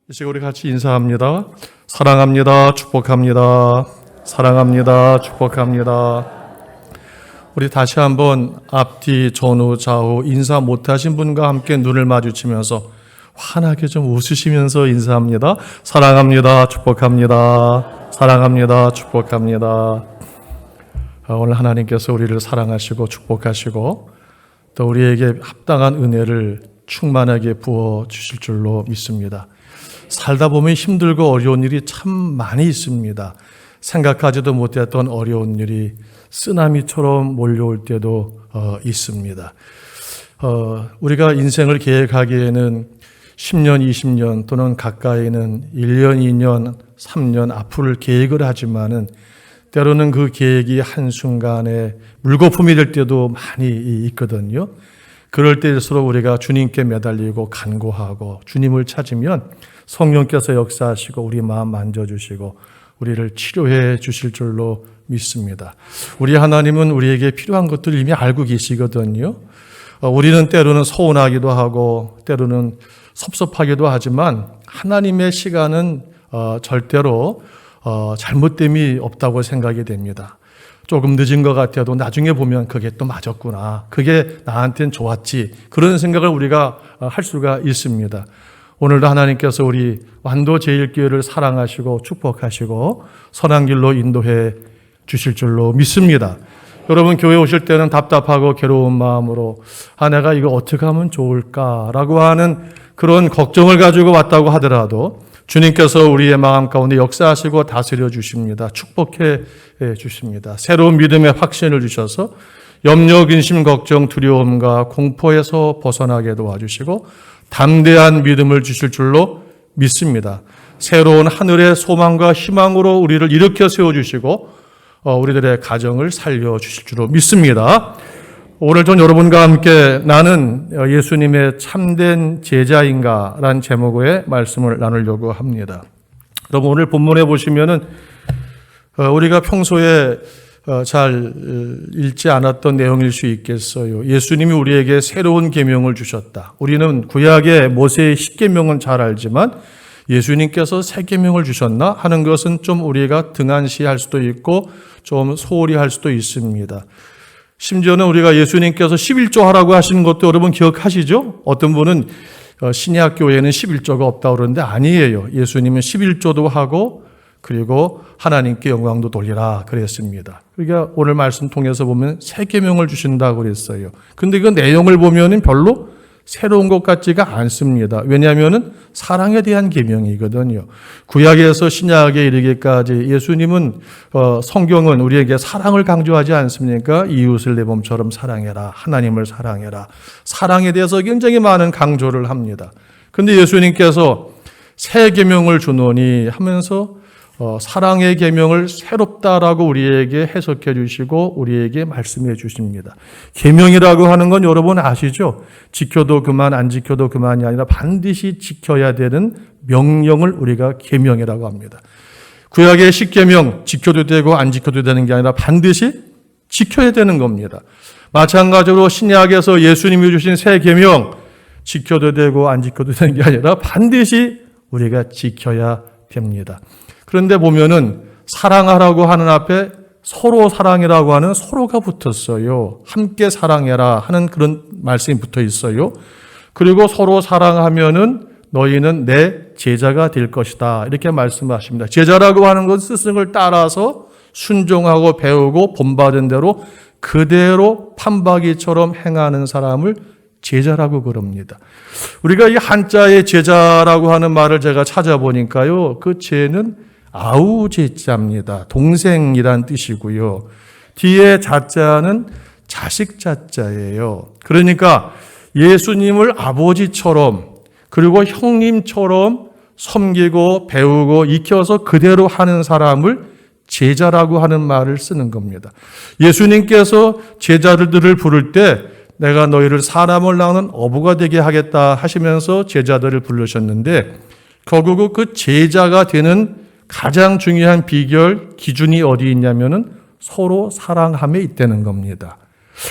이 시간 우리 같이 인사합니다. 사랑합니다. 축복합니다. 사랑합니다. 축복합니다. 우리 다시 한번 앞뒤 전후 좌우 인사 못하신 분과 함께 눈을 마주치면서 환하게 좀 웃으시면서 인사합니다. 사랑합니다. 축복합니다. 사랑합니다. 축복합니다. 오늘 하나님께서 우리를 사랑하시고 축복하시고 또 우리에게 합당한 은혜를 충만하게 부어주실 줄로 믿습니다. 살다 보면 힘들고 어려운 일이 참 많이 있습니다. 생각하지도 못했던 어려운 일이 쓰나미처럼 몰려올 때도 있습니다. 우리가 인생을 계획하기에는 10년, 20년 또는 가까이는 1년, 2년, 3년 앞을 계획을 하지만은 때로는 그 계획이 한순간에 물거품이 될 때도 많이 있거든요. 그럴 때일수록 우리가 주님께 매달리고 간구하고 주님을 찾으면 성령께서 역사하시고 우리 마음 만져주시고 우리를 치료해 주실 줄로 믿습니다. 우리 하나님은 우리에게 필요한 것들을 이미 알고 계시거든요. 우리는 때로는 서운하기도 하고 때로는 섭섭하기도 하지만 하나님의 시간은 절대로 잘못됨이 없다고 생각이 됩니다. 조금 늦은 것 같아도 나중에 보면 그게 또 맞았구나. 그게 나한테는 좋았지. 그런 생각을 우리가 할 수가 있습니다. 오늘도 하나님께서 우리 완도 제일교회를 사랑하시고 축복하시고 선한 길로 인도해 주실 줄로 믿습니다. 여러분 교회 오실 때는 답답하고 괴로운 마음으로 내가 이거 어떻게 하면 좋을까라고 하는 그런 걱정을 가지고 왔다고 하더라도 주님께서 우리의 마음 가운데 역사하시고 다스려 주십니다. 축복해 주십니다. 새로운 믿음의 확신을 주셔서 염려, 근심, 걱정, 두려움과 공포에서 벗어나게 도와주시고 담대한 믿음을 주실 줄로 믿습니다. 새로운 하늘의 소망과 희망으로 우리를 일으켜 세워주시고 우리들의 가정을 살려주실 줄로 믿습니다. 오늘 전 여러분과 함께 나는 예수님의 참된 제자인가 라는 제목의 말씀을 나누려고 합니다. 여러분 오늘 본문에 보시면은 우리가 평소에 잘 읽지 않았던 내용일 수 있겠어요. 예수님이 우리에게 새로운 계명을 주셨다. 우리는 구약의 모세의 10계명은 잘 알지만 예수님께서 새 계명을 주셨나 하는 것은 좀 우리가 등한시할 수도 있고 좀 소홀히 할 수도 있습니다. 심지어는 우리가 예수님께서 11조 하라고 하시는 것도 여러분 기억하시죠? 어떤 분은 신약교회에는 11조가 없다고 그러는데 아니에요. 예수님은 11조도 하고 그리고 하나님께 영광도 돌리라 그랬습니다. 그러니까 오늘 말씀 통해서 보면 새 계명을 주신다고 그랬어요. 근데 그 내용을 보면은 별로 새로운 것 같지가 않습니다. 왜냐하면은 사랑에 대한 계명이거든요. 구약에서 신약에 이르기까지 예수님은 성경은 우리에게 사랑을 강조하지 않습니까? 이웃을 내 몸처럼 사랑해라. 하나님을 사랑해라. 사랑에 대해서 굉장히 많은 강조를 합니다. 근데 예수님께서 새 계명을 주노니 하면서 사랑의 계명을 새롭다라고 우리에게 해석해 주시고 우리에게 말씀해 주십니다. 계명이라고 하는 건 여러분 아시죠? 지켜도 그만 안 지켜도 그만이 아니라 반드시 지켜야 되는 명령을 우리가 계명이라고 합니다. 구약의 10계명 지켜도 되고 안 지켜도 되는 게 아니라 반드시 지켜야 되는 겁니다. 마찬가지로 신약에서 예수님이 주신 새 계명 지켜도 되고 안 지켜도 되는 게 아니라 반드시 우리가 지켜야 됩니다. 그런데 보면은 사랑하라고 하는 앞에 서로 사랑이라고 하는 서로가 붙었어요. 함께 사랑해라 하는 그런 말씀이 붙어 있어요. 그리고 서로 사랑하면은 너희는 내 제자가 될 것이다. 이렇게 말씀하십니다. 제자라고 하는 건 스승을 따라서 순종하고 배우고 본받은 대로 그대로 판박이처럼 행하는 사람을 제자라고 그럽니다. 우리가 이 한자의 제자라고 하는 말을 제가 찾아보니까요. 그 제는 아우제자입니다. 동생이란 뜻이고요. 뒤에 자자는 자식 자자예요. 그러니까 예수님을 아버지처럼 그리고 형님처럼 섬기고 배우고 익혀서 그대로 하는 사람을 제자라고 하는 말을 쓰는 겁니다. 예수님께서 제자들을 부를 때 내가 너희를 사람을 낳는 어부가 되게 하겠다 하시면서 제자들을 부르셨는데 결국 그 제자가 되는 가장 중요한 비결, 기준이 어디 있냐면은 서로 사랑함에 있다는 겁니다.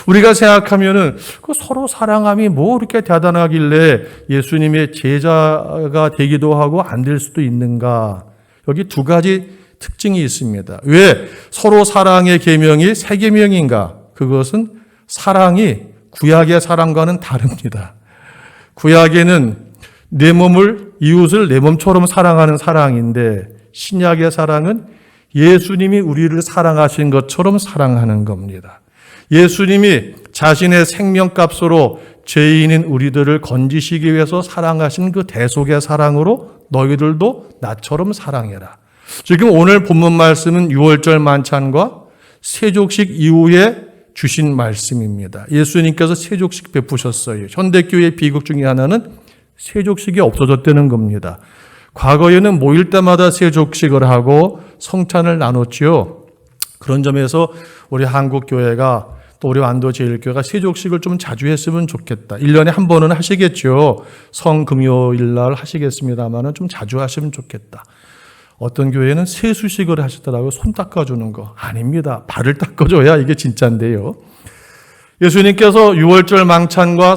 우리가 생각하면은 그 서로 사랑함이 뭐 그렇게 대단하길래 예수님의 제자가 되기도 하고 안 될 수도 있는가? 여기 두 가지 특징이 있습니다. 왜 서로 사랑의 계명이 세 계명인가? 그것은 사랑이 구약의 사랑과는 다릅니다. 구약에는 내 몸을 이웃을 내 몸처럼 사랑하는 사랑인데 신약의 사랑은 예수님이 우리를 사랑하신 것처럼 사랑하는 겁니다. 예수님이 자신의 생명값으로 죄인인 우리들을 건지시기 위해서 사랑하신 그 대속의 사랑으로 너희들도 나처럼 사랑해라. 지금 오늘 본문 말씀은 유월절 만찬과 세족식 이후에 주신 말씀입니다. 예수님께서 세족식 베푸셨어요. 현대교회의 비극 중에 하나는 세족식이 없어졌다는 겁니다. 과거에는 모일 때마다 세족식을 하고 성찬을 나눴지요. 그런 점에서 우리 한국교회가 또 우리 완도제일교회가 세족식을 좀 자주 했으면 좋겠다. 1년에 한 번은 하시겠죠. 성금요일 날 하시겠습니다만 좀 자주 하시면 좋겠다. 어떤 교회는 세수식을 하시더라고요. 손 닦아주는 거. 아닙니다. 발을 닦아줘야 이게 진짜인데요. 예수님께서 유월절 만찬과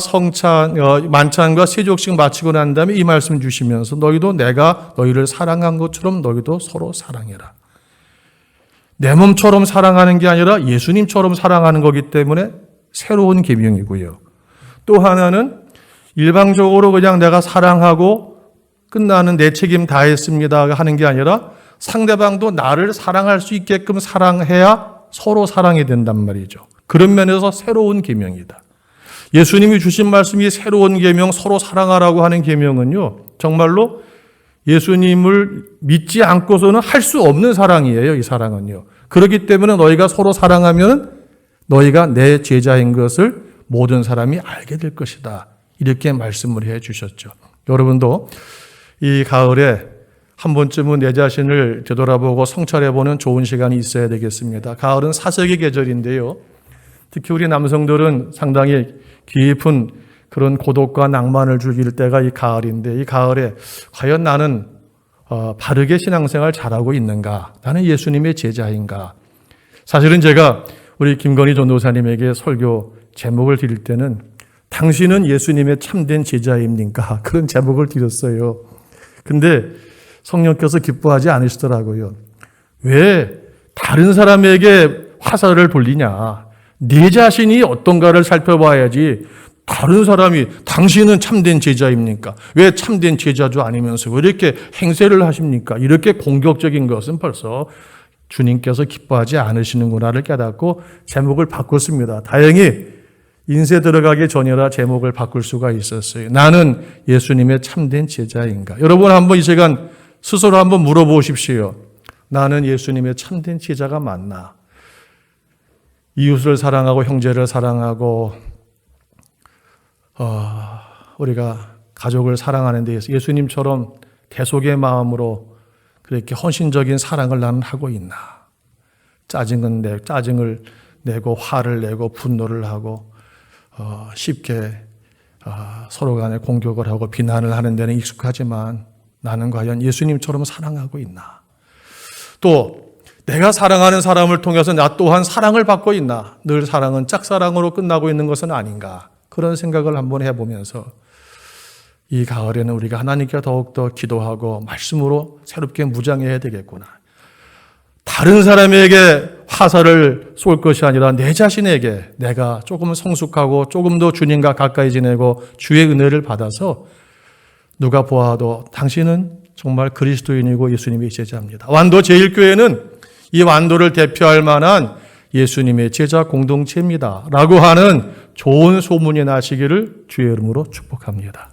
만찬과 세족식 마치고 난 다음에 이 말씀 주시면서 너희도 내가 너희를 사랑한 것처럼 너희도 서로 사랑해라. 내 몸처럼 사랑하는 게 아니라 예수님처럼 사랑하는 거기 때문에 새로운 계명이고요. 또 하나는 일방적으로 그냥 내가 사랑하고 끝나는 내 책임 다 했습니다 하는 게 아니라 상대방도 나를 사랑할 수 있게끔 사랑해야 서로 사랑이 된단 말이죠. 그런 면에서 새로운 계명이다. 예수님이 주신 말씀이 새로운 계명, 서로 사랑하라고 하는 계명은요, 정말로 예수님을 믿지 않고서는 할 수 없는 사랑이에요. 이 사랑은요. 그렇기 때문에 너희가 서로 사랑하면 너희가 내 제자인 것을 모든 사람이 알게 될 것이다. 이렇게 말씀을 해 주셨죠. 여러분도 이 가을에 한 번쯤은 내 자신을 되돌아보고 성찰해보는 좋은 시간이 있어야 되겠습니다. 가을은 사색의 계절인데요. 특히 우리 남성들은 상당히 깊은 그런 고독과 낭만을 즐길 때가 이 가을인데, 이 가을에 과연 나는 바르게 신앙생활 잘하고 있는가? 나는 예수님의 제자인가? 사실은 제가 우리 김건희 전도사님에게 설교 제목을 드릴 때는 당신은 예수님의 참된 제자입니까? 그런 제목을 드렸어요. 근데 성령께서 기뻐하지 않으시더라고요. 왜 다른 사람에게 화살을 돌리냐? 네 자신이 어떤가를 살펴봐야지. 다른 사람이 당신은 참된 제자입니까? 왜 참된 제자도 아니면서 왜 이렇게 행세를 하십니까? 이렇게 공격적인 것은 벌써 주님께서 기뻐하지 않으시는구나를 깨닫고 제목을 바꿨습니다. 다행히 인쇄 들어가기 전이라 제목을 바꿀 수가 있었어요. 나는 예수님의 참된 제자인가? 여러분 한번 이 시간 스스로 한번 물어보십시오. 나는 예수님의 참된 제자가 맞나? 이웃을 사랑하고 형제를 사랑하고 우리가 가족을 사랑하는 데 있어서 예수님처럼 대속의 마음으로 그렇게 헌신적인 사랑을 나는 하고 있나? 짜증을 내고 화를 내고 분노를 하고 쉽게 서로 간에 공격을 하고 비난을 하는 데는 익숙하지만 나는 과연 예수님처럼 사랑하고 있나? 또 내가 사랑하는 사람을 통해서 나 또한 사랑을 받고 있나? 늘 사랑은 짝사랑으로 끝나고 있는 것은 아닌가? 그런 생각을 한번 해보면서 이 가을에는 우리가 하나님께 더욱더 기도하고 말씀으로 새롭게 무장해야 되겠구나. 다른 사람에게 화살을 쏠 것이 아니라 내 자신에게 내가 조금 성숙하고 조금 더 주님과 가까이 지내고 주의 은혜를 받아서 누가 보아도 당신은 정말 그리스도인이고 예수님의 제자입니다. 완도 제1교회는 이 완도를 대표할 만한 예수님의 제자 공동체입니다. 라고 하는 좋은 소문이 나시기를 주의 이름으로 축복합니다.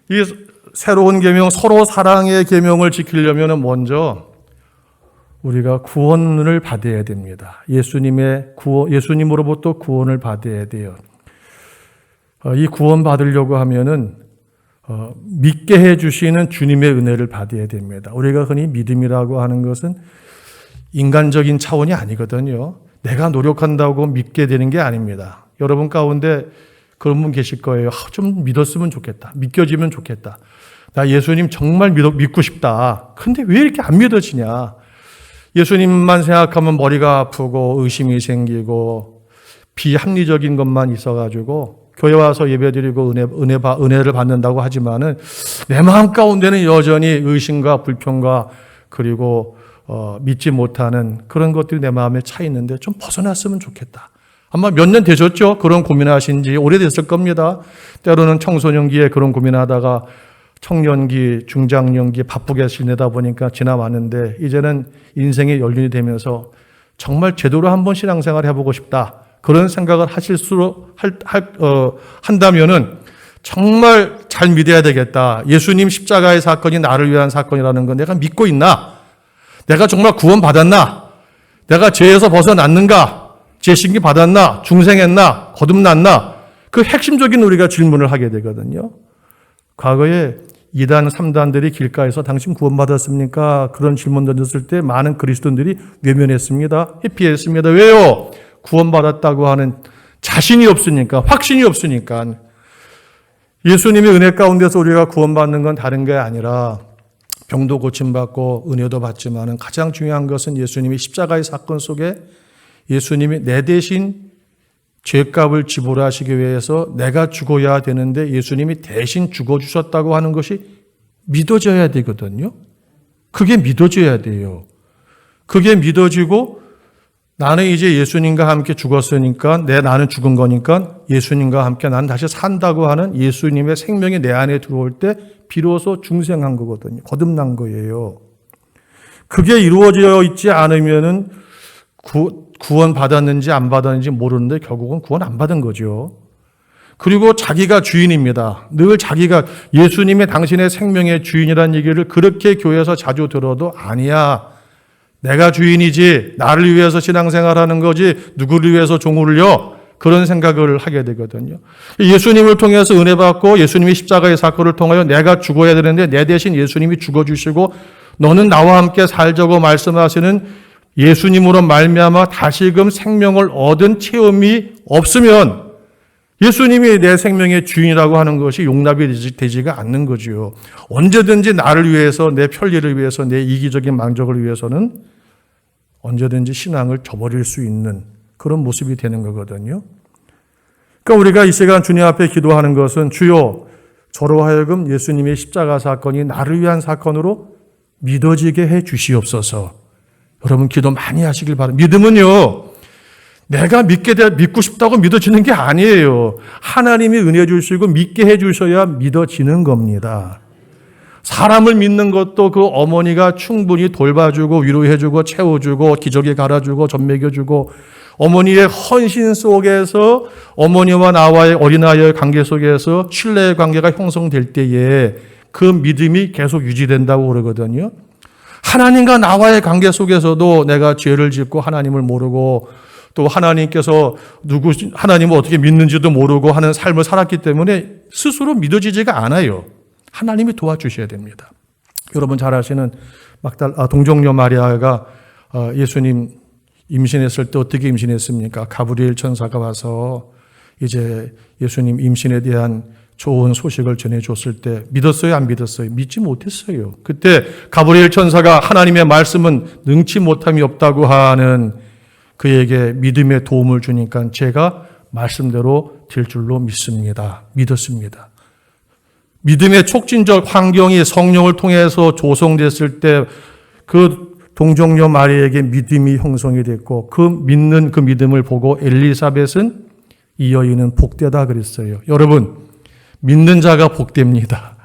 이 새로운 계명, 서로 사랑의 계명을 지키려면 먼저 우리가 구원을 받아야 됩니다. 예수님으로부터 구원을 받아야 돼요. 이 구원 받으려고 하면은 믿게 해주시는 주님의 은혜를 받아야 됩니다. 우리가 흔히 믿음이라고 하는 것은 인간적인 차원이 아니거든요. 내가 노력한다고 믿게 되는 게 아닙니다. 여러분 가운데 그런 분 계실 거예요. 좀 믿었으면 좋겠다. 믿겨지면 좋겠다. 나 예수님 정말 믿고 싶다. 근데 왜 이렇게 안 믿어지냐? 예수님만 생각하면 머리가 아프고 의심이 생기고 비합리적인 것만 있어가지고 교회 와서 예배드리고 은혜를 받는다고 하지만은 내 마음 가운데는 여전히 의심과 불평과 그리고 믿지 못하는 그런 것들이 내 마음에 차 있는데 좀 벗어났으면 좋겠다. 아마 몇 년 되셨죠? 그런 고민하신 지 오래됐을 겁니다. 때로는 청소년기에 그런 고민하다가 청년기, 중장년기 바쁘게 지내다 보니까 지나왔는데 이제는 인생의 연륜이 되면서 정말 제대로 한번 신앙생활 해보고 싶다. 그런 생각을 한다면은 정말 잘 믿어야 되겠다. 예수님 십자가의 사건이 나를 위한 사건이라는 건 내가 믿고 있나? 내가 정말 구원받았나? 내가 죄에서 벗어났는가? 재신기 받았나? 중생했나? 거듭났나? 그 핵심적인 우리가 질문을 하게 되거든요. 과거에 2단, 3단들이 길가에서 당신 구원받았습니까? 그런 질문 던졌을 때 많은 그리스도인들이 외면했습니다. 회피했습니다. 왜요? 구원받았다고 하는 자신이 없으니까, 확신이 없으니까. 예수님의 은혜 가운데서 우리가 구원받는 건 다른 게 아니라 병도 고침받고 은혜도 받지만 가장 중요한 것은 예수님이 십자가의 사건 속에 예수님이 내 대신 죄값을 지불하시기 위해서 내가 죽어야 되는데 예수님이 대신 죽어주셨다고 하는 것이 믿어져야 되거든요. 그게 믿어져야 돼요. 그게 믿어지고 나는 이제 예수님과 함께 죽었으니까 나는 죽은 거니까 예수님과 함께 나는 다시 산다고 하는 예수님의 생명이 내 안에 들어올 때 비로소 중생한 거거든요. 거듭난 거예요. 그게 이루어져 있지 않으면은 구원 받았는지 안 받았는지 모르는데 결국은 구원 안 받은 거죠. 그리고 자기가 주인입니다. 늘 자기가 예수님의 당신의 생명의 주인이라는 얘기를 그렇게 교회에서 자주 들어도 아니야. 내가 주인이지 나를 위해서 신앙생활하는 거지 누구를 위해서 종을 울려 그런 생각을 하게 되거든요. 예수님을 통해서 은혜 받고 예수님이 십자가의 사건을 통하여 내가 죽어야 되는데 내 대신 예수님이 죽어주시고 너는 나와 함께 살자고 말씀하시는 예수님으로 말미암아 다시금 생명을 얻은 체험이 없으면 예수님이 내 생명의 주인이라고 하는 것이 용납이 되지가 않는 거지요. 언제든지 나를 위해서 내 편리를 위해서 내 이기적인 만족을 위해서는 언제든지 신앙을 저버릴 수 있는 그런 모습이 되는 거거든요. 그러니까 우리가 이 시간 주님 앞에 기도하는 것은 주여 저로 하여금 예수님의 십자가 사건이 나를 위한 사건으로 믿어지게 해 주시옵소서. 여러분 기도 많이 하시길 바랍니다. 믿음은요. 내가 믿고 싶다고 믿어지는 게 아니에요. 하나님이 은혜 주시고 믿게 해 주셔야 믿어지는 겁니다. 사람을 믿는 것도 그 어머니가 충분히 돌봐주고 위로해주고 채워주고 기저귀 갈아주고 젖 먹여주고 어머니의 헌신 속에서 어머니와 나와의 어린아이의 관계 속에서 신뢰의 관계가 형성될 때에 그 믿음이 계속 유지된다고 그러거든요. 하나님과 나와의 관계 속에서도 내가 죄를 짓고 하나님을 모르고 또 하나님께서 하나님을 어떻게 믿는지도 모르고 하는 삶을 살았기 때문에 스스로 믿어지지가 않아요. 하나님이 도와주셔야 됩니다. 여러분 잘 아시는 동정녀 마리아가 예수님 임신했을 때 어떻게 임신했습니까? 가브리엘 천사가 와서 이제 예수님 임신에 대한 좋은 소식을 전해줬을 때 믿었어요? 안 믿었어요? 믿지 못했어요. 그때 가브리엘 천사가 하나님의 말씀은 능치 못함이 없다고 하는 그에게 믿음의 도움을 주니까 제가 말씀대로 될 줄로 믿습니다. 믿었습니다. 믿음의 촉진적 환경이 성령을 통해서 조성됐을 때 그 동정녀 마리아에게 믿음이 형성이 됐고 그 믿는 그 믿음을 보고 엘리사벳은 이 여인은 복되다 그랬어요. 여러분 믿는 자가 복됩니다.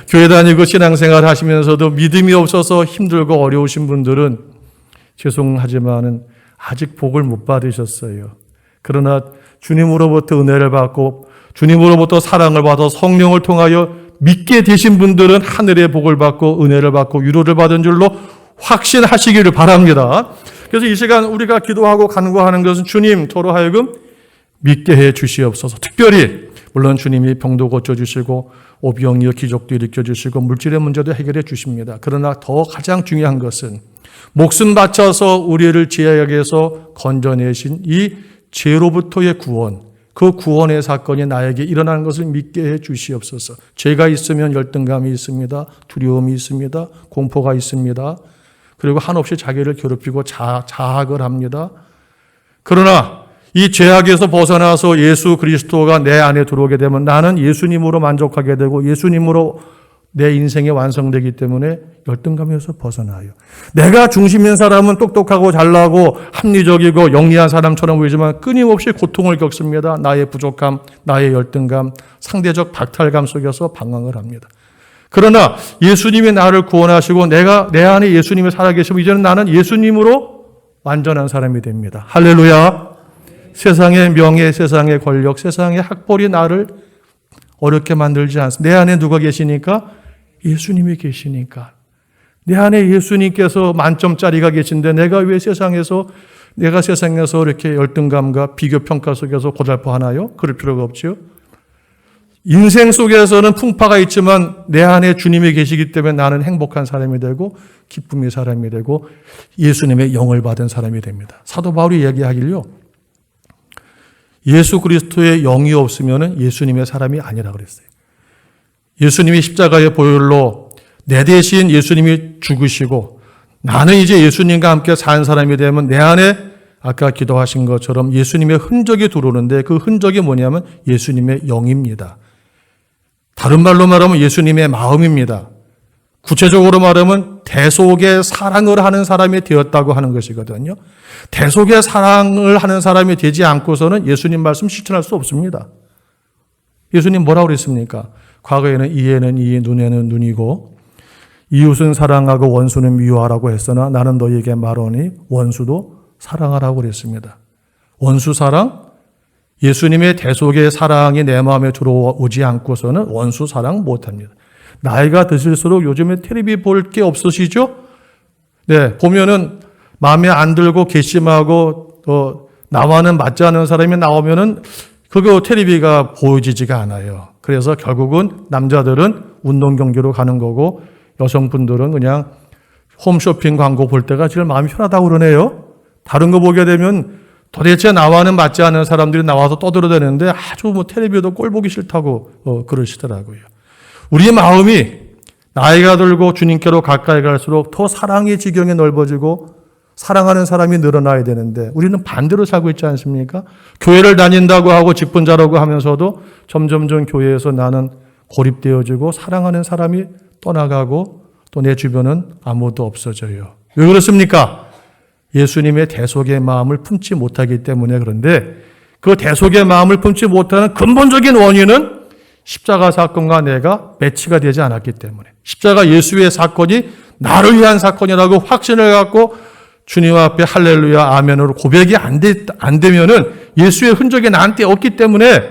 교회 다니고 신앙생활 하시면서도 믿음이 없어서 힘들고 어려우신 분들은 죄송하지만은 아직 복을 못 받으셨어요. 그러나 주님으로부터 은혜를 받고 주님으로부터 사랑을 받아 성령을 통하여 믿게 되신 분들은 하늘의 복을 받고 은혜를 받고 위로를 받은 줄로 확신하시기를 바랍니다. 그래서 이 시간 우리가 기도하고 간구하는 것은 주님 저로 하여금 믿게 해 주시옵소서. 특별히 물론 주님이 병도 고쳐주시고 오병이어 기적도 일으켜주시고 물질의 문제도 해결해 주십니다. 그러나 더 가장 중요한 것은 목숨 바쳐서 우리를 죄악에서 건져내신 이 죄로부터의 구원, 그 구원의 사건이 나에게 일어나는 것을 믿게 해 주시옵소서. 죄가 있으면 열등감이 있습니다. 두려움이 있습니다. 공포가 있습니다. 그리고 한없이 자기를 괴롭히고 자학을 합니다. 그러나 이 죄악에서 벗어나서 예수 그리스도가 내 안에 들어오게 되면 나는 예수님으로 만족하게 되고 예수님으로 내 인생이 완성되기 때문에 열등감에서 벗어나요. 내가 중심인 사람은 똑똑하고 잘나고 합리적이고 영리한 사람처럼 보이지만 끊임없이 고통을 겪습니다. 나의 부족함, 나의 열등감, 상대적 박탈감 속에서 방황을 합니다. 그러나 예수님이 나를 구원하시고 내가 내 안에 예수님이 살아계시면 이제는 나는 예수님으로 완전한 사람이 됩니다. 할렐루야. 세상의 명예, 세상의 권력, 세상의 학벌이 나를 어렵게 만들지 않습니다. 내 안에 누가 계시니까? 예수님이 계시니까. 내 안에 예수님께서 만점짜리가 계신데 내가 세상에서 이렇게 열등감과 비교평가 속에서 고달퍼하나요? 그럴 필요가 없죠. 인생 속에서는 풍파가 있지만 내 안에 주님이 계시기 때문에 나는 행복한 사람이 되고 기쁨의 사람이 되고 예수님의 영을 받은 사람이 됩니다. 사도 바울이 얘기하길요. 예수 그리스도의 영이 없으면 예수님의 사람이 아니라 그랬어요. 예수님이 십자가의 보혈로 내 대신 예수님이 죽으시고 나는 이제 예수님과 함께 산 사람이 되면 내 안에 아까 기도하신 것처럼 예수님의 흔적이 들어오는데 그 흔적이 뭐냐면 예수님의 영입니다. 다른 말로 말하면 예수님의 마음입니다. 구체적으로 말하면 대속의 사랑을 하는 사람이 되었다고 하는 것이거든요. 대속의 사랑을 하는 사람이 되지 않고서는 예수님 말씀 실천할 수 없습니다. 예수님 뭐라고 그랬습니까? 과거에는 이에는 이, 눈에는 눈이고 이웃은 사랑하고 원수는 미워하라고 했으나 나는 너희에게 말하니 원수도 사랑하라고 그랬습니다. 원수 사랑? 예수님의 대속의 사랑이 내 마음에 들어오지 않고서는 원수 사랑 못합니다. 나이가 드실수록 요즘에 텔레비 볼 게 없으시죠? 네, 보면은 마음에 안 들고 괘씸하고 나와는 맞지 않는 사람이 나오면은 그거 텔레비가 보여지지가 않아요. 그래서 결국은 남자들은 운동 경기로 가는 거고 여성분들은 그냥 홈쇼핑 광고 볼 때가 제일 마음이 편하다고 그러네요. 다른 거 보게 되면 도대체 나와는 맞지 않는 사람들이 나와서 떠들어대는데 아주 텔레비도 꼴 보기 싫다고 그러시더라고요. 우리의 마음이 나이가 들고 주님께로 가까이 갈수록 더 사랑의 지경이 넓어지고 사랑하는 사람이 늘어나야 되는데 우리는 반대로 살고 있지 않습니까? 교회를 다닌다고 하고 직분자라고 하면서도 점점 교회에서 나는 고립되어지고 사랑하는 사람이 떠나가고 또 내 주변은 아무도 없어져요. 왜 그렇습니까? 예수님의 대속의 마음을 품지 못하기 때문에. 그런데 그 대속의 마음을 품지 못하는 근본적인 원인은 십자가 사건과 내가 매치가 되지 않았기 때문에, 십자가 예수의 사건이 나를 위한 사건이라고 확신을 갖고 주님 앞에 할렐루야 아멘으로 고백이 안 되면은 예수의 흔적이 나한테 없기 때문에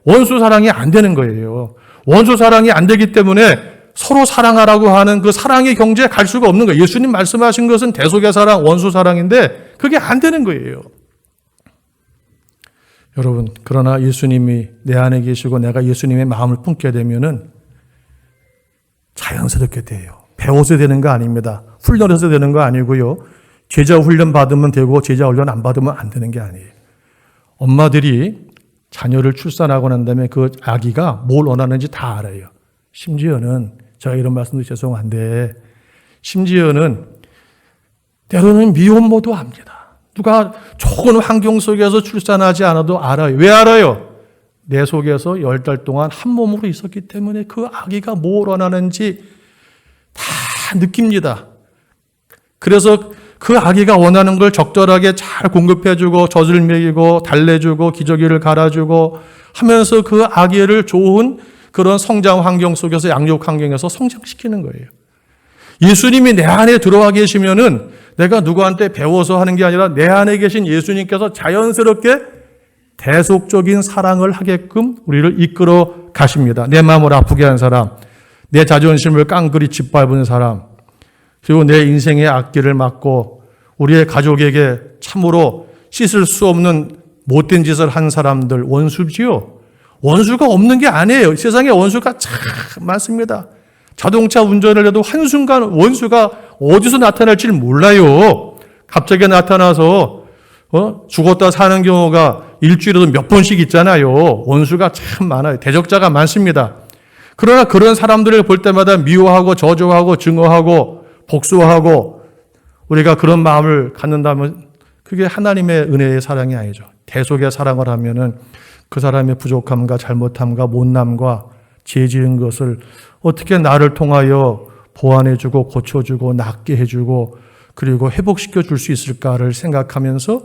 원수 사랑이 안 되는 거예요. 원수 사랑이 안 되기 때문에 서로 사랑하라고 하는 그 사랑의 경제에 갈 수가 없는 거예요. 예수님 말씀하신 것은 대속의 사랑, 원수 사랑인데 그게 안 되는 거예요. 여러분, 그러나 예수님이 내 안에 계시고 내가 예수님의 마음을 품게 되면은 자연스럽게 돼요. 배워서 되는 거 아닙니다. 훈련해서 되는 거 아니고요. 제자 훈련 받으면 되고 제자 훈련 안 받으면 안 되는 게 아니에요. 엄마들이 자녀를 출산하고 난 다음에 그 아기가 뭘 원하는지 다 알아요. 심지어는 제가 이런 말씀도 죄송한데 심지어는 때로는 미혼모도 압니다. 누가 좋은 환경 속에서 출산하지 않아도 알아요. 왜 알아요? 내 속에서 10달 동안 한 몸으로 있었기 때문에 그 아기가 뭘 원하는지 다 느낍니다. 그래서 그 아기가 원하는 걸 적절하게 잘 공급해주고 젖을 먹이고 달래주고 기저귀를 갈아주고 하면서 그 아기를 좋은 그런 성장 환경 속에서 양육 환경에서 성장시키는 거예요. 예수님이 내 안에 들어와 계시면은 내가 누구한테 배워서 하는 게 아니라 내 안에 계신 예수님께서 자연스럽게 대속적인 사랑을 하게끔 우리를 이끌어 가십니다. 내 마음을 아프게 한 사람, 내 자존심을 깡그리 짓밟은 사람, 그리고 내 인생의 앞길을 막고 우리의 가족에게 참으로 씻을 수 없는 못된 짓을 한 사람들, 원수지요. 원수가 없는 게 아니에요. 세상에 원수가 참 많습니다. 자동차 운전을 해도 한순간 원수가 어디서 나타날지 몰라요. 갑자기 나타나서 죽었다 사는 경우가 일주일에도 몇 번씩 있잖아요. 원수가 참 많아요. 대적자가 많습니다. 그러나 그런 사람들을 볼 때마다 미워하고 저주하고 증오하고 복수하고 우리가 그런 마음을 갖는다면 그게 하나님의 은혜의 사랑이 아니죠. 대속의 사랑을 하면은 그 사람의 부족함과 잘못함과 못남과 죄 지은 것을 어떻게 나를 통하여 보완해주고 고쳐주고 낫게 해주고 그리고 회복시켜 줄 수 있을까를 생각하면서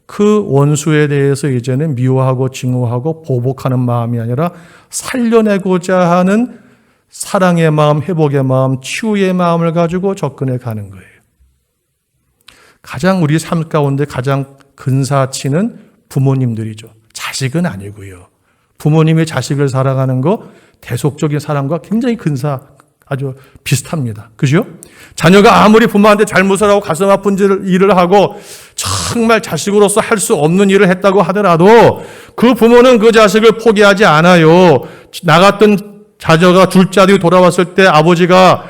그 원수에 대해서 이제는 미워하고 증오하고 보복하는 마음이 아니라 살려내고자 하는 사랑의 마음, 회복의 마음, 치유의 마음을 가지고 접근해 가는 거예요. 가장 우리 삶 가운데 가장 근사치는 부모님들이죠. 자식은 아니고요. 부모님이 자식을 사랑하는 거 대속적인 사랑과 굉장히 아주 비슷합니다. 그죠? 자녀가 아무리 부모한테 잘못을 하고 가슴 아픈 일을 하고 정말 자식으로서 할 수 없는 일을 했다고 하더라도 그 부모는 그 자식을 포기하지 않아요. 나갔던 자녀가 둘째 아들이 돌아왔을 때 아버지가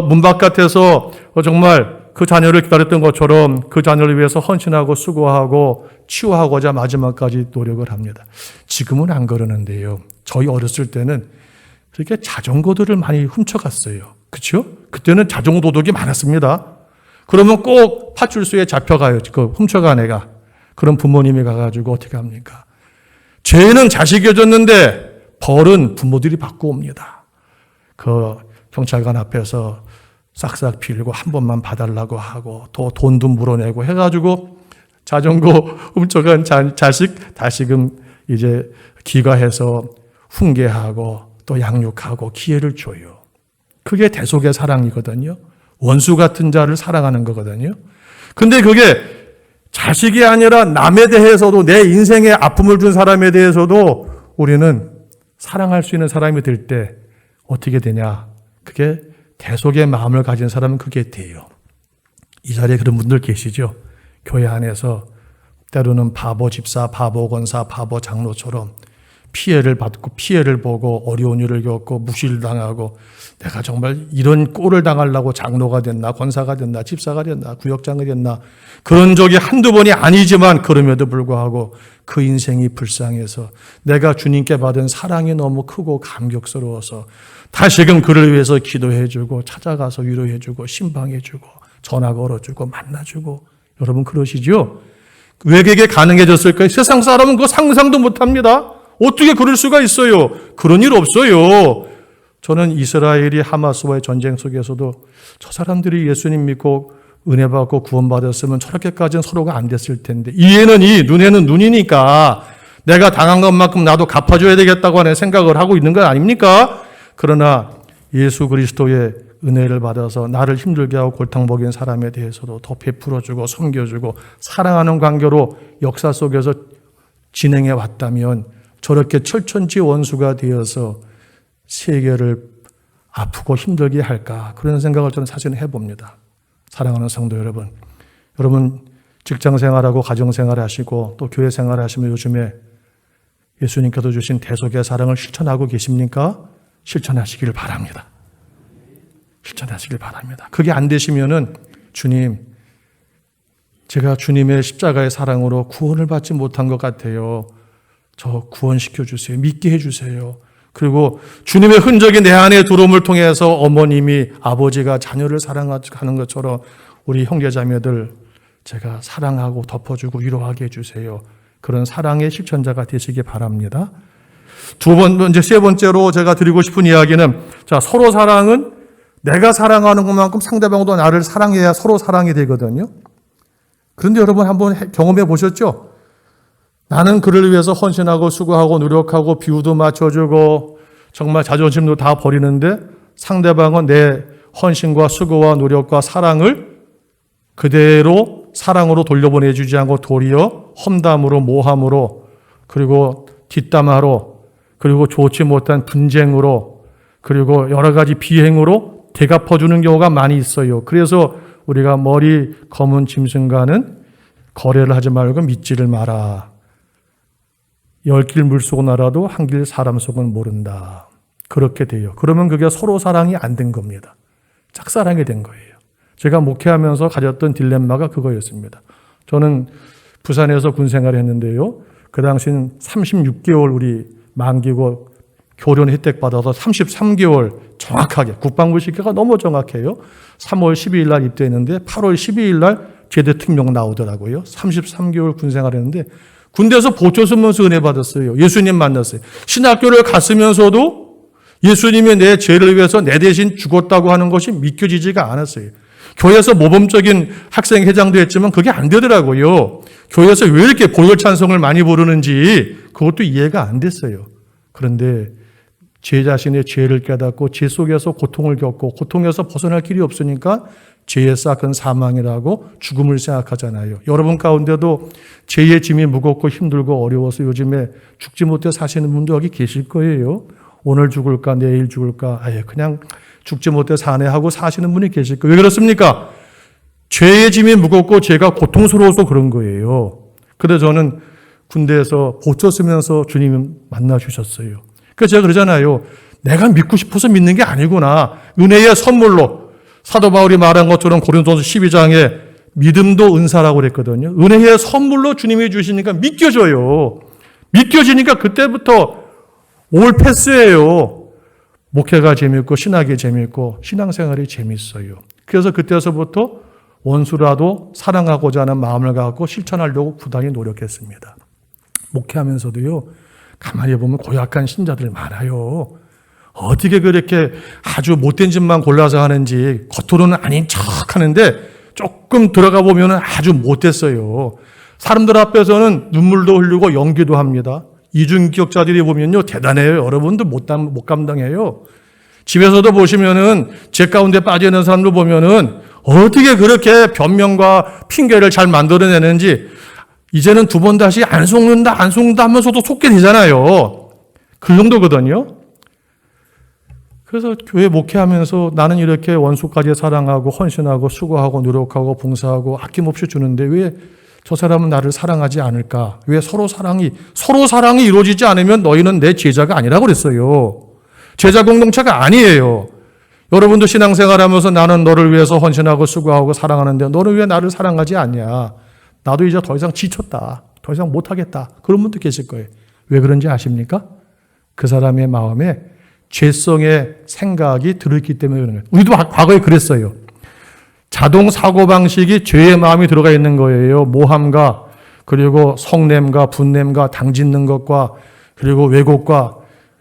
문 바깥에서 정말 그 자녀를 기다렸던 것처럼 그 자녀를 위해서 헌신하고 수고하고 치유하고자 마지막까지 노력을 합니다. 지금은 안 그러는데요. 저희 어렸을 때는 그렇게 자전거들을 많이 훔쳐갔어요. 그렇죠? 그때는 자전거 도둑이 많았습니다. 그러면 꼭 파출소에 잡혀가요. 그 훔쳐간 애가. 그럼 부모님이 가가지고 어떻게 합니까? 죄는 자식이 졌는데 벌은 부모들이 받고 옵니다. 그 경찰관 앞에서 싹싹 빌고 한 번만 봐달라고 하고 또 돈도 물어내고 해가지고 자전거 훔쳐간 자식 다시금 이제 귀가해서 훈계하고 또 양육하고 기회를 줘요. 그게 대속의 사랑이거든요. 원수 같은 자를 사랑하는 거거든요. 근데 그게 자식이 아니라 남에 대해서도 내 인생에 아픔을 준 사람에 대해서도 우리는 사랑할 수 있는 사람이 될 때 어떻게 되냐? 그게 대속의 마음을 가진 사람은 그게 돼요. 이 자리에 그런 분들 계시죠? 교회 안에서 때로는 바보 집사, 바보 권사, 바보 장로처럼 피해를 받고 피해를 보고 어려운 일을 겪고 무시를 당하고 내가 정말 이런 꼴을 당하려고 장로가 됐나 권사가 됐나 집사가 됐나 구역장이 됐나 그런 적이 한두 번이 아니지만 그럼에도 불구하고 그 인생이 불쌍해서 내가 주님께 받은 사랑이 너무 크고 감격스러워서 다시금 그를 위해서 기도해주고 찾아가서 위로해주고 신방해주고 전화 걸어주고 만나주고 여러분 그러시죠? 왜 그게 가능해졌을까요? 세상 사람은 그거 상상도 못합니다. 어떻게 그럴 수가 있어요? 그런 일 없어요. 저는 이스라엘이 하마스와의 전쟁 속에서도 저 사람들이 예수님 믿고 은혜 받고 구원받았으면 저렇게까지는 서로가 안 됐을 텐데 이에는 이, 눈에는 눈이니까 내가 당한 것만큼 나도 갚아줘야 되겠다고 하는 생각을 하고 있는 거 아닙니까? 그러나 예수 그리스도의 은혜를 받아서 나를 힘들게 하고 골탕 먹인 사람에 대해서도 더 베풀어주고 섬겨주고 사랑하는 관계로 역사 속에서 진행해 왔다면 저렇게 철천지 원수가 되어서 세계를 아프고 힘들게 할까 그런 생각을 저는 사실은 해봅니다. 사랑하는 성도 여러분, 여러분 직장 생활하고 가정 생활하시고 또 교회 생활하시면 요즘에 예수님께서 주신 대속의 사랑을 실천하고 계십니까? 실천하시기를 바랍니다. 실천하시길 바랍니다. 그게 안 되시면은 주님, 제가 주님의 십자가의 사랑으로 구원을 받지 못한 것 같아요. 저 구원시켜 주세요. 믿게 해 주세요. 그리고 주님의 흔적이 내 안에 들어옴을 통해서 어머님이 아버지가 자녀를 사랑하는 것처럼 우리 형제자매들 제가 사랑하고 덮어주고 위로하게 해주세요. 그런 사랑의 실천자가 되시기 바랍니다. 세 번째로 제가 드리고 싶은 이야기는 자, 서로 사랑은 내가 사랑하는 것만큼 상대방도 나를 사랑해야 서로 사랑이 되거든요. 그런데 여러분 한번 경험해 보셨죠? 나는 그를 위해서 헌신하고 수고하고 노력하고 비유도 맞춰주고 정말 자존심도 다 버리는데 상대방은 내 헌신과 수고와 노력과 사랑을 그대로 사랑으로 돌려보내주지 않고 도리어 험담으로 모함으로 그리고 뒷담화로 그리고 좋지 못한 분쟁으로 그리고 여러 가지 비행으로 되갚아주는 경우가 많이 있어요. 그래서 우리가 머리 검은 짐승과는 거래를 하지 말고 믿지를 마라. 10길 물속은 알아도 한 길 사람 속은 모른다. 그렇게 돼요. 그러면 그게 서로 사랑이 안 된 겁니다. 짝사랑이 된 거예요. 제가 목회하면서 가졌던 딜레마가 그거였습니다. 저는 부산에서 군 생활을 했는데요. 그 당시는 36개월 우리 만기고 교련 혜택 받아서 33개월 정확하게 국방부 시기가 너무 정확해요. 3월 12일 날 입대했는데 8월 12일 날 제대 특명 나오더라고요. 33개월 군 생활을 했는데 군대에서 보초 쓰면서 은혜 받았어요. 예수님 만났어요. 신학교를 갔으면서도 예수님이 내 죄를 위해서 내 대신 죽었다고 하는 것이 믿겨지지가 않았어요. 교회에서 모범적인 학생 회장도 했지만 그게 안 되더라고요. 교회에서 왜 이렇게 보혈 찬송을 많이 부르는지 그것도 이해가 안 됐어요. 그런데 제 자신의 죄를 깨닫고 죄 속에서 고통을 겪고 고통에서 벗어날 길이 없으니까 죄의 싹은 사망이라고 죽음을 생각하잖아요. 여러분 가운데도 죄의 짐이 무겁고 힘들고 어려워서 요즘에 죽지 못해 사시는 분도 여기 계실 거예요. 오늘 죽을까 내일 죽을까 아예 그냥 죽지 못해 사네 하고 사시는 분이 계실 거예요. 왜 그렇습니까? 죄의 짐이 무겁고 죄가 고통스러워서 그런 거예요. 그래서 저는 군대에서 보초 쓰면서 주님을 만나 주셨어요. 그래서 제가 그러잖아요. 내가 믿고 싶어서 믿는 게 아니구나. 은혜의 선물로 사도 바울이 말한 것처럼 고린도서 12장에 믿음도 은사라고 그랬거든요. 은혜의 선물로 주님이 주시니까 믿겨져요. 믿겨지니까 그때부터 올 패스예요. 목회가 재밌고 신학이 재밌고 신앙생활이 재밌어요. 그래서 그때서부터 원수라도 사랑하고자 하는 마음을 갖고 실천하려고 부단히 노력했습니다. 목회하면서도요. 가만히 보면 고약한 신자들 많아요. 어떻게 그렇게 아주 못된 짓만 골라서 하는지 겉으로는 아닌 척 하는데 조금 들어가 보면 아주 못됐어요. 사람들 앞에서는 눈물도 흘리고 연기도 합니다. 이중기억자들이 보면요. 대단해요. 여러분들 못 감당해요. 집에서도 보시면은 제 가운데 빠져있는 사람들 보면은 어떻게 그렇게 변명과 핑계를 잘 만들어내는지 이제는 두 번 다시 안 속는다 하면서도 속게 되잖아요. 그 정도거든요. 그래서 교회 목회하면서 나는 이렇게 원수까지 사랑하고 헌신하고 수고하고 노력하고 봉사하고 아낌없이 주는데 왜 저 사람은 나를 사랑하지 않을까? 왜 서로 사랑이 이루어지지 않으면 너희는 내 제자가 아니라고 그랬어요. 제자 공동체가 아니에요. 여러분도 신앙생활하면서 나는 너를 위해서 헌신하고 수고하고 사랑하는데 너는 왜 나를 사랑하지 않냐? 나도 이제 더 이상 지쳤다. 더 이상 못하겠다. 그런 분도 계실 거예요. 왜 그런지 아십니까? 그 사람의 마음에 죄성의 생각이 들어있기 때문에 그런 거예요. 우리도 과거에 그랬어요. 자동 사고방식이 죄의 마음이 들어가 있는 거예요. 모함과 그리고 성냄과 분냄과 당짓는 것과 그리고 왜곡과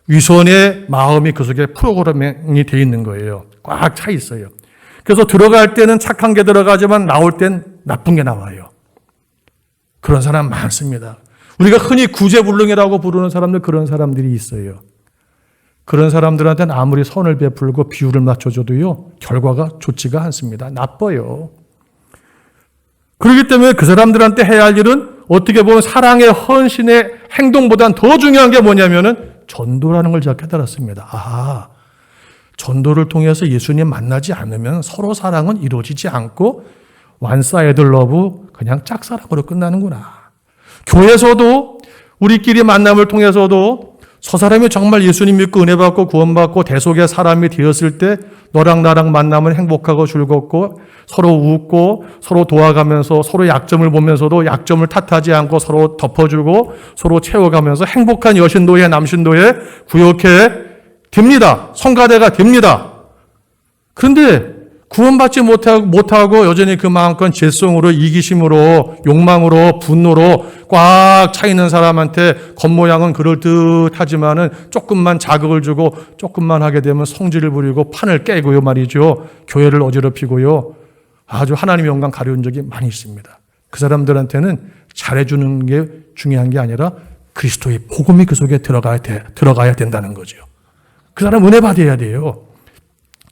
위선의 마음이 그 속에 프로그래밍이 되어 있는 거예요. 꽉 차 있어요. 그래서 들어갈 때는 착한 게 들어가지만 나올 땐 나쁜 게 나와요. 그런 사람 많습니다. 우리가 흔히 구제불능이라고 부르는 사람들 그런 사람들이 있어요. 그런 사람들한테는 아무리 선을 베풀고 비율을 맞춰줘도요. 결과가 좋지가 않습니다. 나빠요. 그렇기 때문에 그 사람들한테 해야 할 일은 어떻게 보면 사랑의 헌신의 행동보다는 더 중요한 게 뭐냐면은 전도라는 걸 제가 깨달았습니다. 아, 전도를 통해서 예수님 만나지 않으면 서로 사랑은 이루어지지 않고 one-sided love 그냥 짝사랑으로 끝나는구나. 교회에서도 우리끼리 만남을 통해서도 저 사람이 정말 예수님 믿고 은혜 받고 구원받고 대속의 사람이 되었을 때 너랑 나랑 만나면 행복하고 즐겁고 서로 웃고 서로 도와가면서 서로 약점을 보면서도 약점을 탓하지 않고 서로 덮어주고 서로 채워가면서 행복한 여신도회 남신도회 구역회 됩니다. 성가대가 됩니다. 그런데 구원받지 못하고 여전히 그 마음껏 죄성으로 이기심으로 욕망으로 분노로 꽉 차 있는 사람한테 겉모양은 그럴듯하지만은 조금만 자극을 주고 조금만 하게 되면 성질을 부리고 판을 깨고요 말이죠. 교회를 어지럽히고요. 아주 하나님의 영광 가려운 적이 많이 있습니다. 그 사람들한테는 잘해주는 게 중요한 게 아니라 그리스도의 복음이 그 속에 들어가야 된다는 거죠. 그 사람 은혜 받아야 돼요.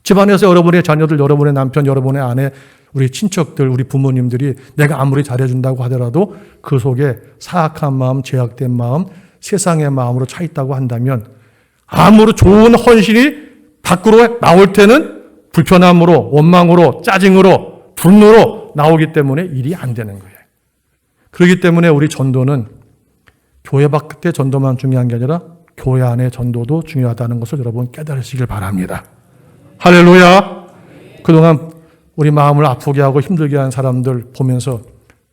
집안에서 여러분의 자녀들, 여러분의 남편, 여러분의 아내, 우리 친척들, 우리 부모님들이 내가 아무리 잘해준다고 하더라도 그 속에 사악한 마음, 죄악된 마음, 세상의 마음으로 차 있다고 한다면 아무리 좋은 헌신이 밖으로 나올 때는 불편함으로, 원망으로, 짜증으로, 분노로 나오기 때문에 일이 안 되는 거예요. 그렇기 때문에 우리 전도는 교회 밖의 전도만 중요한 게 아니라 교회 안의 전도도 중요하다는 것을 여러분 깨달으시길 바랍니다. 할렐루야. 그동안 우리 마음을 아프게 하고 힘들게 한 사람들 보면서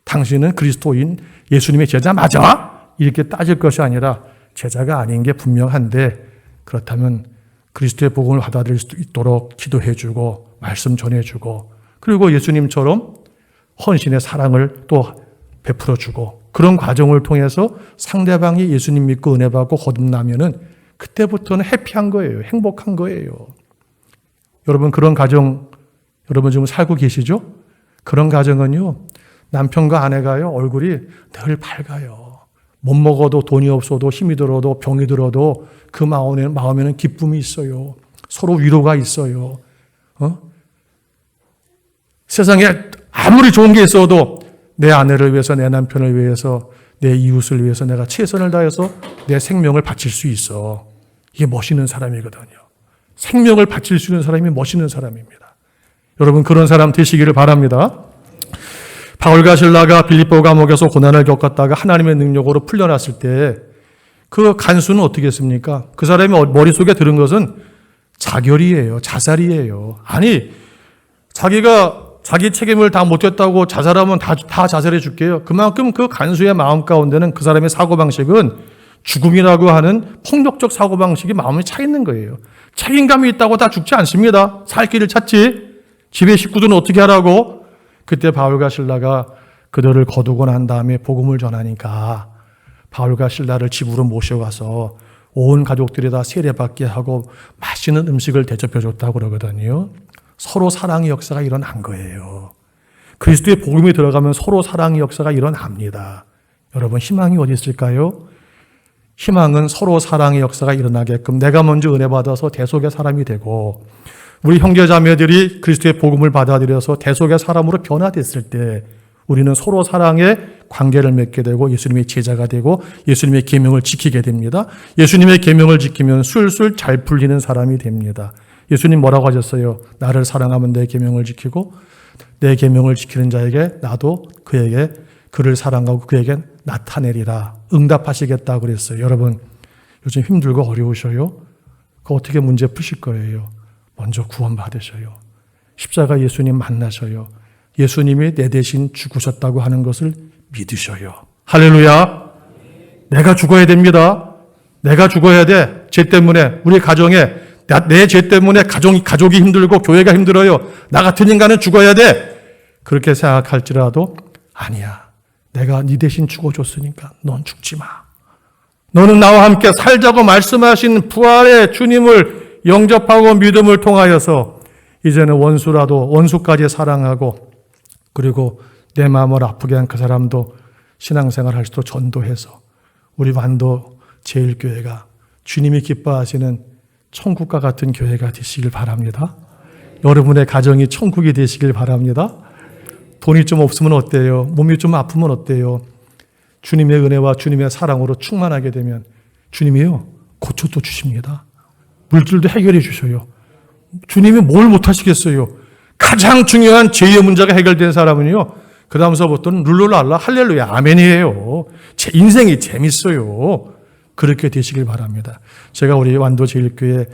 당신은 그리스도인 예수님의 제자 맞아? 이렇게 따질 것이 아니라 제자가 아닌 게 분명한데 그렇다면 그리스도의 복음을 받아들일 수 있도록 기도해주고 말씀 전해주고 그리고 예수님처럼 헌신의 사랑을 또 베풀어주고 그런 과정을 통해서 상대방이 예수님 믿고 은혜 받고 거듭나면은 그때부터는 해피한 거예요. 행복한 거예요. 여러분 그런 가정 여러분 지금 살고 계시죠? 그런 가정은요. 남편과 아내가요. 얼굴이 늘 밝아요. 못 먹어도 돈이 없어도 힘이 들어도 병이 들어도 그 마음에는 기쁨이 있어요. 서로 위로가 있어요. 세상에 아무리 좋은 게 있어도 내 아내를 위해서 내 남편을 위해서 내 이웃을 위해서 내가 최선을 다해서 내 생명을 바칠 수 있어. 이게 멋있는 사람이거든요. 생명을 바칠 수 있는 사람이 멋있는 사람입니다. 여러분 그런 사람 되시기를 바랍니다. 바울과 실라가 빌립보 감옥에서 고난을 겪었다가 하나님의 능력으로 풀려났을 때 그 간수는 어떻게 했습니까? 그 사람이 머릿속에 들은 것은 자결이에요. 자살이에요. 아니 자기가 자기 책임을 다 못했다고 자살하면 다 자살해 줄게요. 그만큼 그 간수의 마음 가운데는 그 사람의 사고방식은 죽음이라고 하는 폭력적 사고방식이 마음에 차 있는 거예요. 책임감이 있다고 다 죽지 않습니다. 살 길을 찾지. 집의 식구들은 어떻게 하라고? 그때 바울과 실라가 그들을 거두고 난 다음에 복음을 전하니까 바울과 실라를 집으로 모셔가서 온 가족들이 다 세례받게 하고 맛있는 음식을 대접해 줬다고 그러거든요. 서로 사랑의 역사가 일어난 거예요. 그리스도의 복음이 들어가면 서로 사랑의 역사가 일어납니다. 여러분 희망이 어디 있을까요? 희망은 서로 사랑의 역사가 일어나게끔 내가 먼저 은혜 받아서 대속의 사람이 되고 우리 형제자매들이 그리스도의 복음을 받아들여서 대속의 사람으로 변화됐을 때 우리는 서로 사랑의 관계를 맺게 되고 예수님의 제자가 되고 예수님의 계명을 지키게 됩니다. 예수님의 계명을 지키면 술술 잘 풀리는 사람이 됩니다. 예수님 뭐라고 하셨어요? 나를 사랑하면 내 계명을 지키고 내 계명을 지키는 자에게 나도 그에게 그를 사랑하고 그에게 나타내리라. 응답하시겠다고 그랬어요. 여러분 요즘 힘들고 어려우셔요? 그 어떻게 문제 푸실 거예요? 먼저 구원 받으셔요. 십자가 예수님 만나셔요. 예수님이 내 대신 죽으셨다고 하는 것을 믿으셔요. 할렐루야. 내가 죽어야 됩니다. 내가 죽어야 돼. 죄 때문에 우리 가정에 내 죄 때문에 가족이 힘들고 교회가 힘들어요. 나 같은 인간은 죽어야 돼. 그렇게 생각할지라도 아니야. 내가 네 대신 죽어줬으니까 넌 죽지 마. 너는 나와 함께 살자고 말씀하신 부활의 주님을 영접하고 믿음을 통하여서 이제는 원수까지 사랑하고 그리고 내 마음을 아프게 한 그 사람도 신앙생활 할 수도 전도해서 우리 완도 제일교회가 주님이 기뻐하시는 천국과 같은 교회가 되시길 바랍니다. 여러분의 가정이 천국이 되시길 바랍니다. 돈이 좀 없으면 어때요? 몸이 좀 아프면 어때요? 주님의 은혜와 주님의 사랑으로 충만하게 되면 주님이요 고쳐도 주십니다. 물질도 해결해 주셔요. 주님이 뭘 못하시겠어요? 가장 중요한 죄의 문제가 해결된 사람은요 그 다음서부터는 룰루랄라 할렐루야 아멘이에요. 제 인생이 재밌어요. 그렇게 되시길 바랍니다. 제가 우리 완도 제일교회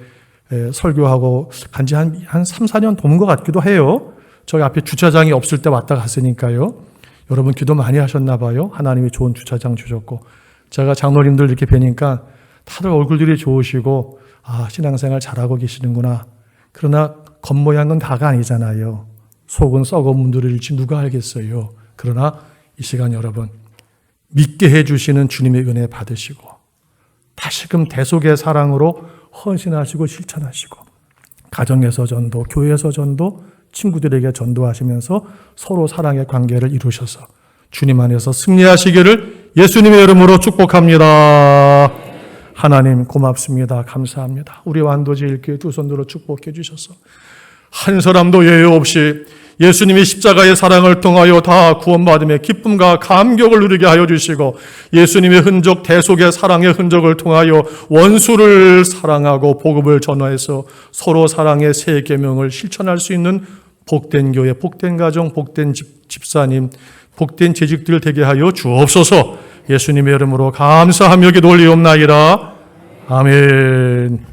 설교하고 간지 한 3, 4년 된 것 같기도 해요. 저기 앞에 주차장이 없을 때 왔다 갔으니까요. 여러분 기도 많이 하셨나 봐요. 하나님이 좋은 주차장 주셨고 제가 장로님들 이렇게 뵈니까 다들 얼굴들이 좋으시고 신앙생활 잘하고 계시는구나. 그러나 겉모양은 다가 아니잖아요. 속은 썩은 분들일지 누가 알겠어요. 그러나 이 시간 여러분 믿게 해주시는 주님의 은혜 받으시고 다시금 대속의 사랑으로 헌신하시고 실천하시고 가정에서 전도, 교회에서 전도, 친구들에게 전도하시면서 서로 사랑의 관계를 이루셔서 주님 안에서 승리하시기를 예수님의 이름으로 축복합니다. 하나님 고맙습니다. 감사합니다. 우리 완도제일교회 두 손으로 축복해 주셔서 한 사람도 예외 없이 예수님이 십자가의 사랑을 통하여 다 구원받음에 기쁨과 감격을 누리게 하여 주시고 예수님의 흔적, 대속의 사랑의 흔적을 통하여 원수를 사랑하고 복음을 전하여서 서로 사랑의 새 계명을 실천할 수 있는 복된 교회, 복된 가정, 복된 집사님, 복된 재직들 되게 하여 주옵소서. 예수님의 이름으로 감사하며 기도 올리옵나이다. 아멘.